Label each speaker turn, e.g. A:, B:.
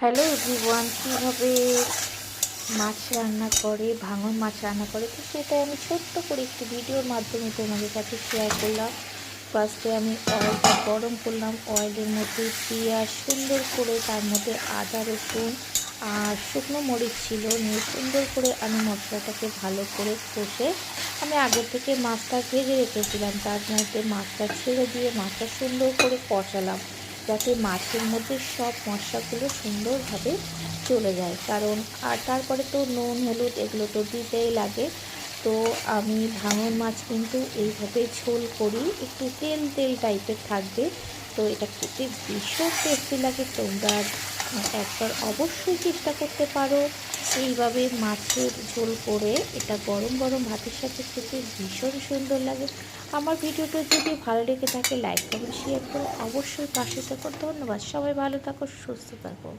A: Hello everyone, কীভাবে মাছ রান্না করে, ভাঙন মাছ রান্না করে, তো সেটা আমি ছোট্ট করে একটি ভিডিওর মাধ্যমে তোমাদের সাথে শেয়ার করলাম। ফার্স্টে আমি অয়েলটা গরম করলাম, অয়েলের মধ্যে পেঁয়াজ সুন্দর করে, তার মধ্যে আদা রসুন আর শুকনো মরিচ ছিল, নিয়ে সুন্দর করে আমি মশলাটাকে ভালো করে কষে আমি আগে থেকে মাছটা ভেজে রেখেছিলাম, তার মধ্যে মাছটা ছেড়ে দিয়ে মাছটা সুন্দর করে কষালাম, যাতে মাছের মধ্যে সব মশলাগুলো সুন্দরভাবে চলে যায়। কারণ আর তারপরে তো নুন হলুদ এগুলো তো দিতেই লাগে। তো আমি ভাঙন মাছ কিন্তু এইভাবে ঝোল করি, একটু তেল তেল টাইপের থাকবে। তো এটা খেতে ভীষণ টেস্টি লাগে। তোমরা একবার অবশ্যই চেষ্টা করতে পারো এইভাবে মাছের ঝোল করে। এটা গরম গরম ভাতের সাথে খেতে ভীষণ সুন্দর লাগে। আমার ভিডিওটা যদি ভালো লেগে থাকে লাইক কমেন্ট শেয়ার করে অবশ্যই পাশে থাকো। ধন্যবাদ। সবাই ভালো থাকো, সুস্থ থাকো।